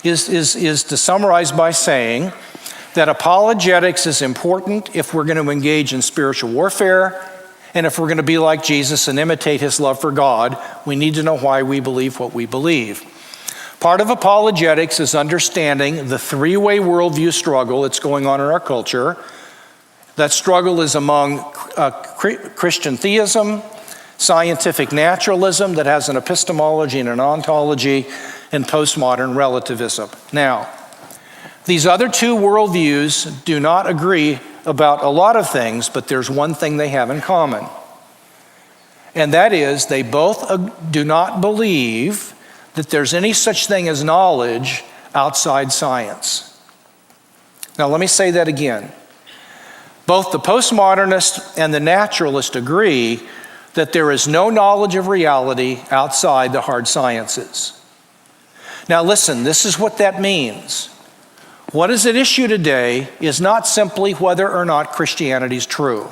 is to summarize by saying that apologetics is important if we're going to engage in spiritual warfare. And if we're going to be like Jesus and imitate his love for God, we need to know why we believe what we believe. Part of apologetics is understanding the 3-way worldview struggle that's going on in our culture. That struggle is among Christian theism, scientific naturalism that has an epistemology and an ontology, and postmodern relativism. Now, These other two worldviews do not agree about a lot of things, but there's one thing they have in common. And that is they both do not believe that there's any such thing as knowledge outside science. Now let me say that again. Both the postmodernist and the naturalist agree that there is no knowledge of reality outside the hard sciences. Now listen, this is what that means. What is at issue today is not simply whether or not Christianity is true.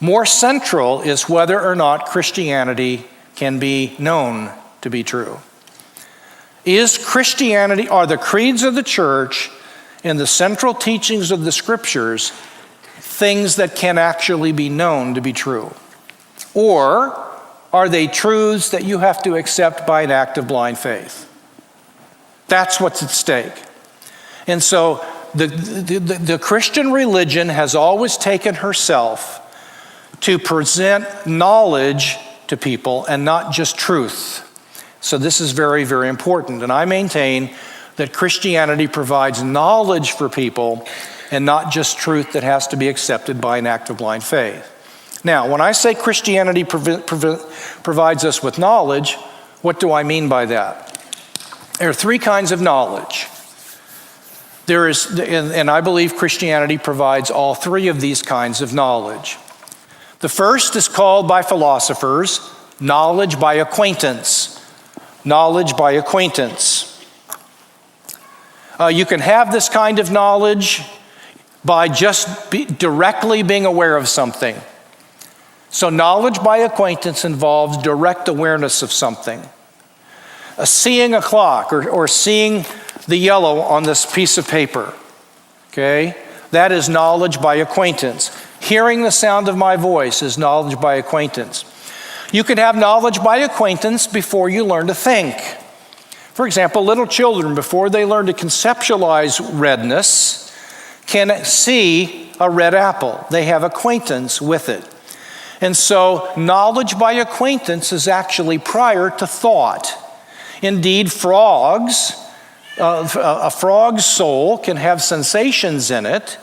More central is whether or not Christianity can be known to be true. Are the creeds of the church and the central teachings of the scriptures things that can actually be known to be true? Or are they truths that you have to accept by an act of blind faith? That's what's at stake. And so the Christian religion has always taken herself to present knowledge to people and not just truth. So this is very, very important. And I maintain that Christianity provides knowledge for people and not just truth that has to be accepted by an act of blind faith. Now, when I say Christianity provides us with knowledge, what do I mean by that? There are three kinds of knowledge. And I believe Christianity provides all three of these kinds of knowledge. The first is called by philosophers knowledge by acquaintance. Knowledge by acquaintance. You can have this kind of knowledge by just directly being aware of something. So knowledge by acquaintance involves direct awareness of something. Seeing a clock or seeing the yellow on this piece of paper, okay? That is knowledge by acquaintance. Hearing the sound of my voice is knowledge by acquaintance. You can have knowledge by acquaintance before you learn to think. For example, little children, before they learn to conceptualize redness, can see a red apple. They have acquaintance with it. And so knowledge by acquaintance is actually prior to thought. Indeed, a frog's soul can have sensations in it,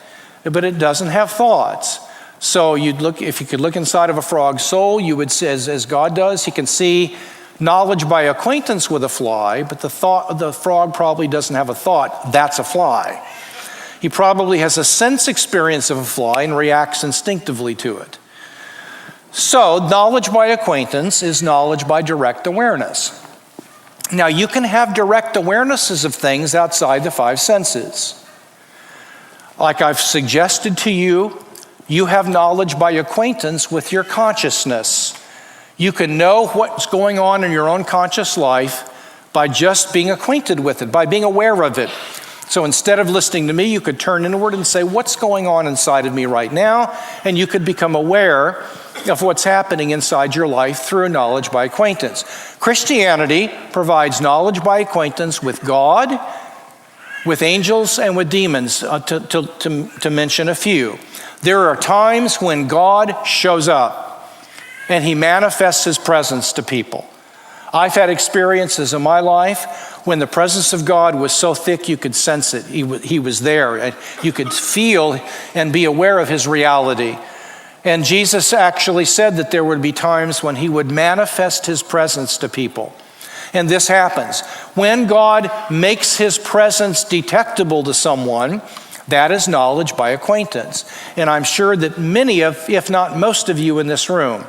but it doesn't have thoughts. So if you could look inside of a frog's soul, you would say, as God does, he can see knowledge by acquaintance with a fly, but the frog probably doesn't have a thought, that's a fly. He probably has a sense experience of a fly and reacts instinctively to it. So knowledge by acquaintance is knowledge by direct awareness. Now you can have direct awarenesses of things outside the five senses. Like I've suggested to you, you have knowledge by acquaintance with your consciousness. You can know what's going on in your own conscious life by just being acquainted with it, by being aware of it. So instead of listening to me, you could turn inward and say, what's going on inside of me right now? And you could become aware of what's happening inside your life through knowledge by acquaintance. Christianity provides knowledge by acquaintance with God, with angels, and with demons, to mention a few. There are times when God shows up and he manifests his presence to people. I've had experiences in my life when the presence of God was so thick you could sense it. He was there. And you could feel and be aware of his reality. And Jesus actually said that there would be times when he would manifest his presence to people. And this happens. When God makes his presence detectable to someone, that is knowledge by acquaintance. And I'm sure that many of, if not most of you in this room,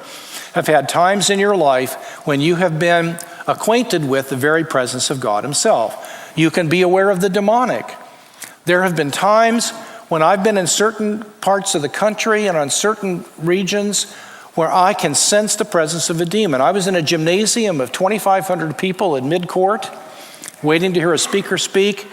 have had times in your life when you have been acquainted with the very presence of God himself. You can be aware of the demonic. There have been times when I've been in certain parts of the country and on certain regions where I can sense the presence of a demon. I was in a gymnasium of 2,500 people at mid-court, waiting to hear a speaker speak,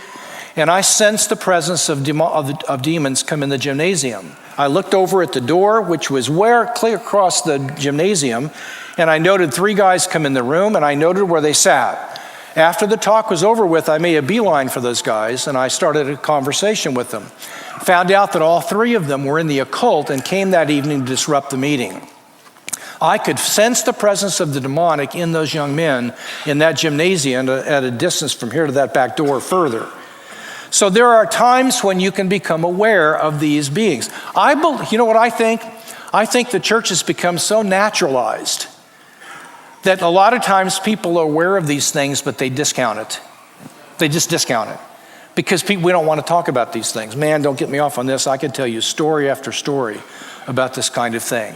and I sensed the presence of demons come in the gymnasium. I looked over at the door, which was clear across the gymnasium, and I noted 3 guys come in the room, and I noted where they sat. After the talk was over with, I made a beeline for those guys, and I started a conversation with them. Found out that all 3 of them were in the occult and came that evening to disrupt the meeting. I could sense the presence of the demonic in those young men in that gymnasium at a distance from here to that back door further. So there are times when you can become aware of these beings. You know what I think? I think the church has become so naturalized that a lot of times people are aware of these things, but they discount it. They just discount it. Because we don't want to talk about these things. Man, don't get me off on this. I could tell you story after story about this kind of thing.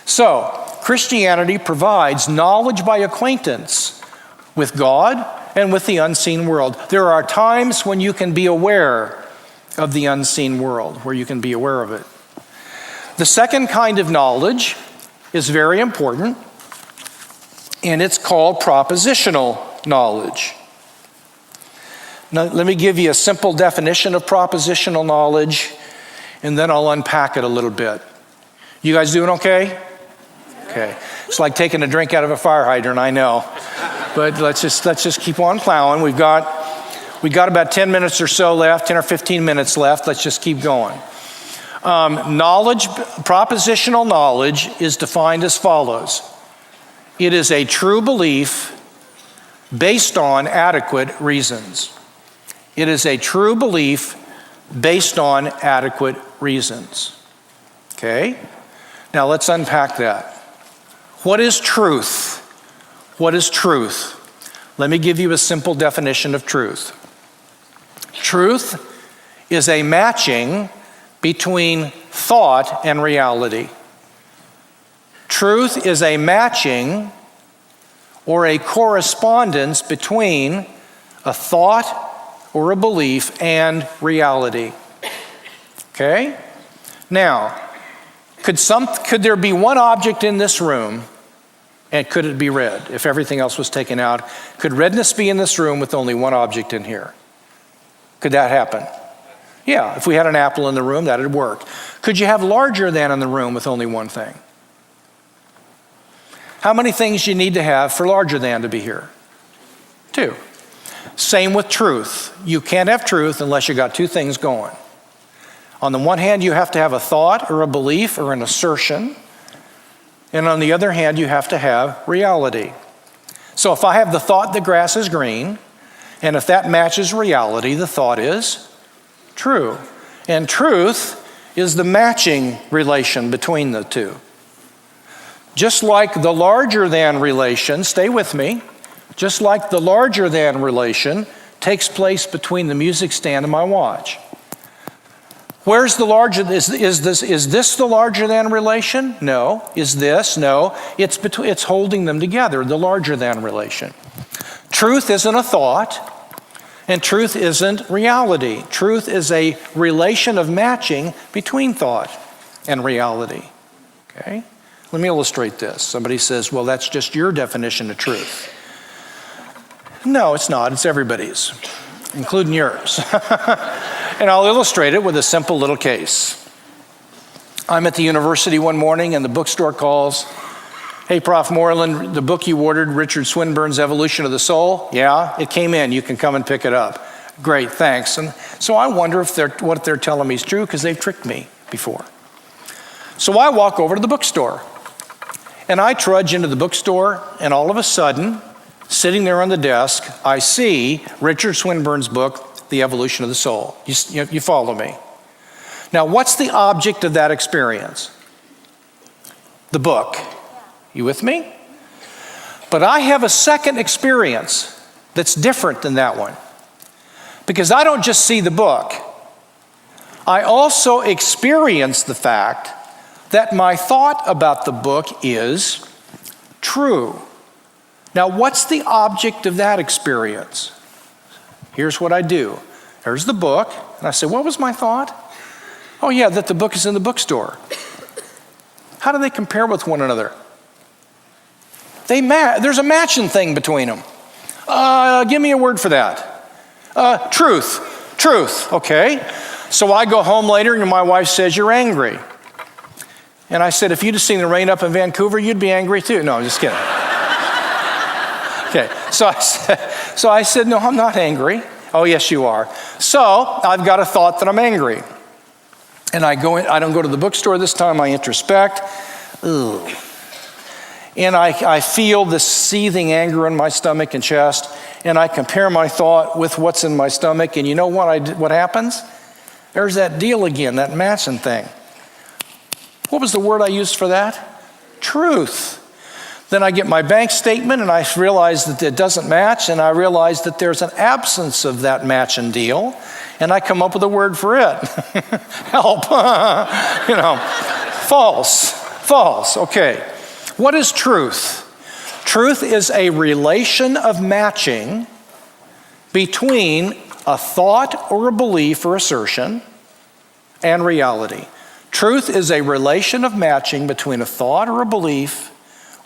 So, Christianity provides knowledge by acquaintance with God and with the unseen world. There are times when you can be aware of the unseen world, where you can be aware of it. The second kind of knowledge is very important, and it's called propositional knowledge. Now, let me give you a simple definition of propositional knowledge, and then I'll unpack it a little bit. You guys doing okay? Okay. It's like taking a drink out of a fire hydrant, I know. But let's just keep on plowing. We got about 10 minutes or so left, 10 or 15 minutes left. Let's just keep going. Propositional knowledge is defined as follows. It is a true belief based on adequate reasons. It is a true belief based on adequate reasons. Okay? Now let's unpack that. What is truth? What is truth? Let me give you a simple definition of truth. Truth is a matching between thought and reality. Truth is a matching or a correspondence between a thought or a belief and reality. Okay? Now, could there be one object in this room, and could it be red if everything else was taken out? Could redness be in this room with only one object in here? Could that happen? Yeah, if we had an apple in the room, that'd work. Could you have larger than in the room with only one thing? How many things you need to have for larger than to be here? 2. Same with truth. You can't have truth unless you got 2 things going. On the one hand, you have to have a thought or a belief or an assertion. And on the other hand, you have to have reality. So if I have the thought the grass is green, and if that matches reality, the thought is true. And truth is the matching relation between the two. Just like the larger than relation, stay with me, just like the larger than relation takes place between the music stand and my watch. Where's the larger? Is this the larger than relation? No. Is this? No. It's holding them together, the larger than relation. Truth isn't a thought, and truth isn't reality. Truth is a relation of matching between thought and reality. Okay? Let me illustrate this. Somebody says, well, that's just your definition of truth. No, it's not. It's everybody's, including yours. And I'll illustrate it with a simple little case. I'm at the university one morning and the bookstore calls. Hey, Prof. Moreland, the book you ordered, Richard Swinburne's Evolution of the Soul? Yeah, it came in. You can come and pick it up. Great, thanks. And so I wonder if what they're telling me is true because they've tricked me before. So I walk over to the bookstore and I trudge into the bookstore, and all of a sudden, sitting there on the desk, I see Richard Swinburne's book, The Evolution of the Soul. You follow me? Now, what's the object of that experience? The book. You with me? But I have a second experience that's different than that one. Because I don't just see the book. I also experience the fact that my thought about the book is true. Now, what's the object of that experience? Here's what I do. There's the book, and I say, what was my thought? Oh yeah, that the book is in the bookstore. How do they compare with one another? There's a matching thing between them. Give me a word for that. Truth, okay. So I go home later and my wife says, you're angry. And I said, if you'd have seen the rain up in Vancouver, you'd be angry too. No, I'm just kidding. Okay, so I said, no, I'm not angry. Oh, yes, you are. So I've got a thought that I'm angry. And I don't go to the bookstore this time, I introspect. Ugh. And I feel this seething anger in my stomach and chest. and I compare my thought with what's in my stomach, and you know what happens? There's that deal again, that matching thing. What was the word I used for that? Truth. Then I get my bank statement and I realize that it doesn't match, and I realize that there's an absence of that matching deal, and I come up with a word for it. Help. False. Okay. What is truth? Truth is a relation of matching between a thought or a belief or assertion and reality. Truth is a relation of matching between a thought or a belief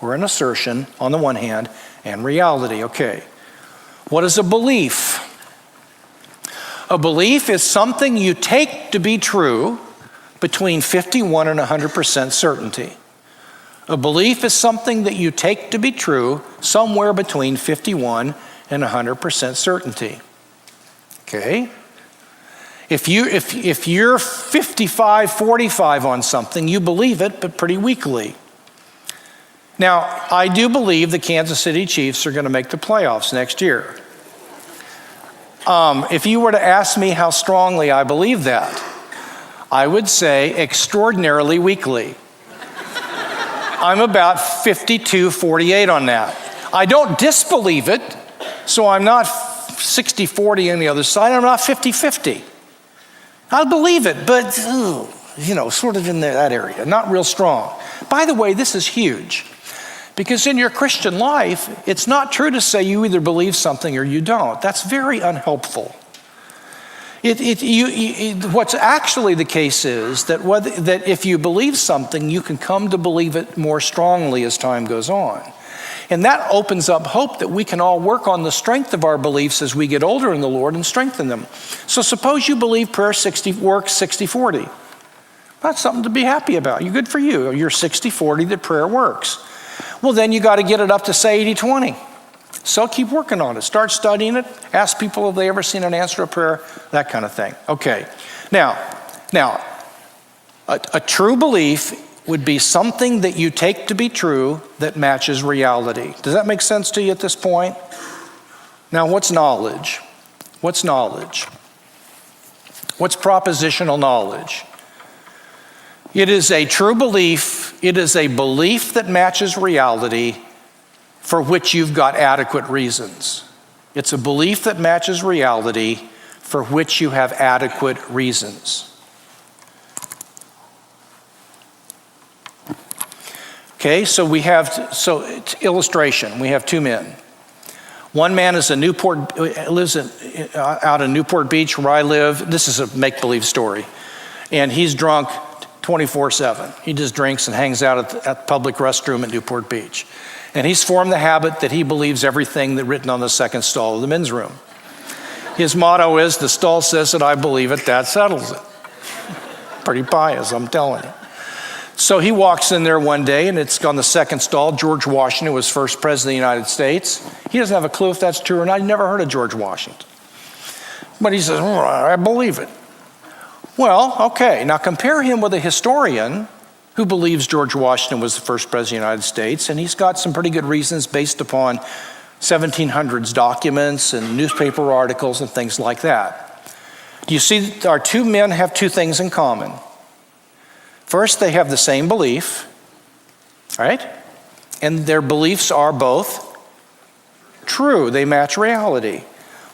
or an assertion on the one hand and reality. Okay. What is a belief? A belief is something you take to be true between 51 and 100% certainty. A belief is something that you take to be true somewhere between 51 and 100% certainty. Okay? If you're 55-45 on something, you believe it, but pretty weakly. Now, I do believe the Kansas City Chiefs are going to make the playoffs next year. If you were to ask me how strongly I believe that, I would say extraordinarily weakly. I'm about 52-48 on that. I don't disbelieve it, so I'm not 60-40 on the other side. I'm not 50-50. I believe it, but, sort of in that area, not real strong. By the way, this is huge, because in your Christian life, it's not true to say you either believe something or you don't. That's very unhelpful. What's actually the case is that if you believe something, you can come to believe it more strongly as time goes on. And that opens up hope that we can all work on the strength of our beliefs as we get older in the Lord and strengthen them. So suppose you believe prayer works 60-40. That's something to be happy about. You're good for you. You're 60-40 that prayer works. Well, then you got to get it up to, say, 80-20. So keep working on it. Start studying it. Ask people if they ever seen an answer to prayer, that kind of thing. Okay. Now, a true belief would be something that you take to be true that matches reality. Does that make sense to you at this point? Now, what's knowledge? What's knowledge? What's propositional knowledge? It is a true belief. It is a belief that matches reality for which you've got adequate reasons. It's a belief that matches reality for which you have adequate reasons. Okay, so illustration, we have two men. One man is lives out in Newport Beach where I live. This is a make-believe story. And he's drunk 24/7. He just drinks and hangs out at the public restroom at Newport Beach. And he's formed the habit that he believes everything that's written on the second stall of the men's room. His motto is, the stall says that I believe it, that settles it. Pretty pious, I'm telling you. So he walks in there one day, and it's on the second stall. George Washington was first president of the United States. He doesn't have a clue if that's true or not. I've never heard of George Washington. But he says, I believe it. Well, okay, now compare him with a historian who believes George Washington was the first president of the United States, and he's got some pretty good reasons based upon 1700s documents and newspaper articles and things like that. Do you see that our two men have two things in common? First, they have the same belief, right? And their beliefs are both true. They match reality.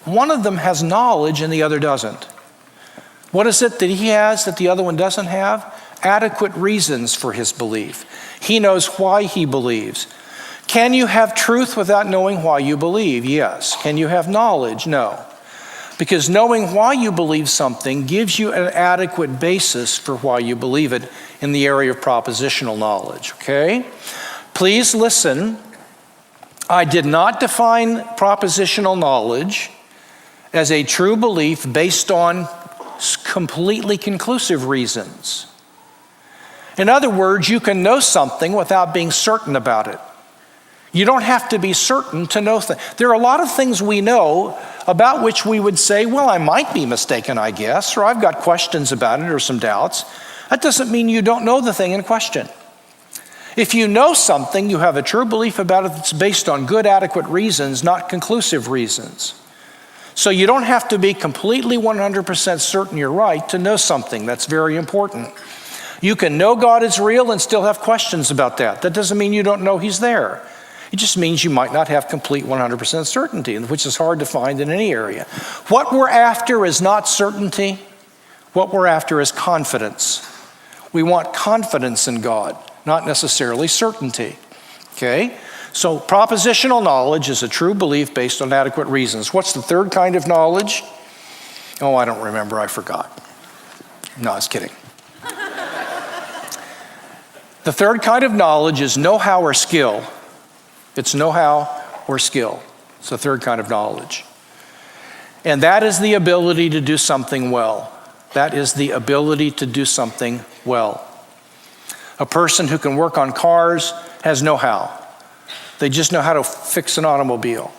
One of them has knowledge and the other doesn't. What is it that he has that the other one doesn't have? Adequate reasons for his belief. He knows why he believes. Can you have truth without knowing why you believe? Yes. Can you have knowledge? No. Because knowing why you believe something gives you an adequate basis for why you believe it in the area of propositional knowledge, okay? Please listen. I did not define propositional knowledge as a true belief based on completely conclusive reasons. In other words, you can know something without being certain about it. You don't have to be certain to know things. There are a lot of things we know about which we would say, well, I might be mistaken, I guess, or I've got questions about it or some doubts. That doesn't mean you don't know the thing in question. If you know something, you have a true belief about it that's based on good, adequate reasons, not conclusive reasons. So you don't have to be completely 100% certain you're right to know something. That's very important. You can know God is real and still have questions about that. That doesn't mean you don't know He's there. It just means you might not have complete 100% certainty, which is hard to find in any area. What we're after is not certainty. What we're after is confidence. We want confidence in God, not necessarily certainty. Okay? So propositional knowledge is a true belief based on adequate reasons. What's the third kind of knowledge? Oh, I don't remember. I forgot. No, I was kidding. The third kind of knowledge is know-how or skill. It's know-how or skill. It's the third kind of knowledge. And that is the ability to do something well. That is the ability to do something well. A person who can work on cars has know-how. They just know how to fix an automobile.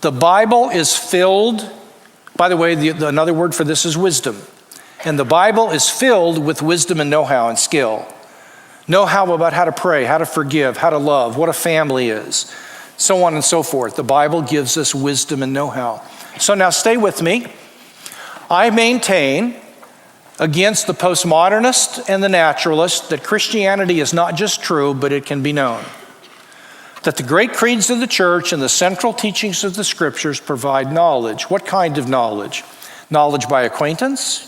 The Bible is filled, by the way, another word for this is wisdom. And the Bible is filled with wisdom and know-how and skill. Know-how about how to pray, how to forgive, how to love, what a family is, so on and so forth. The Bible gives us wisdom and know-how. So now stay with me. I maintain against the postmodernist and the naturalist that Christianity is not just true, but it can be known. That the great creeds of the church and the central teachings of the scriptures provide knowledge. What kind of knowledge? Knowledge by acquaintance,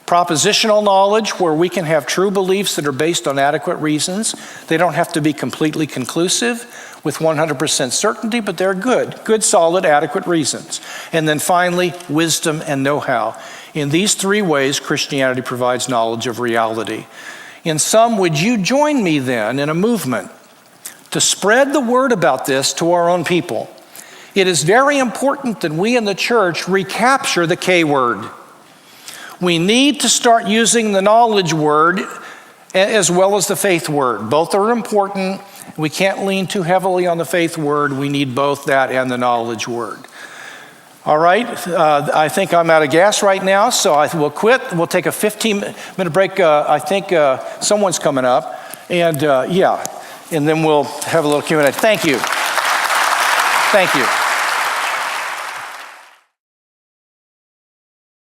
propositional knowledge where we can have true beliefs that are based on adequate reasons. They don't have to be completely conclusive with 100% certainty, but they're good, solid, adequate reasons. And then finally, wisdom and know-how. In these three ways, Christianity provides knowledge of reality. In sum, would you join me then in a movement to spread the word about this to our own people? It is very important that we in the church recapture the K word. We need to start using the knowledge word as well as the faith word. Both are important. We can't lean too heavily on the faith word. We need both that and the knowledge word. All right, I think I'm out of gas right now, so I will quit. We'll take a 15-minute break. I think someone's coming up. And and then we'll have a little Q&A. Thank you. Thank you.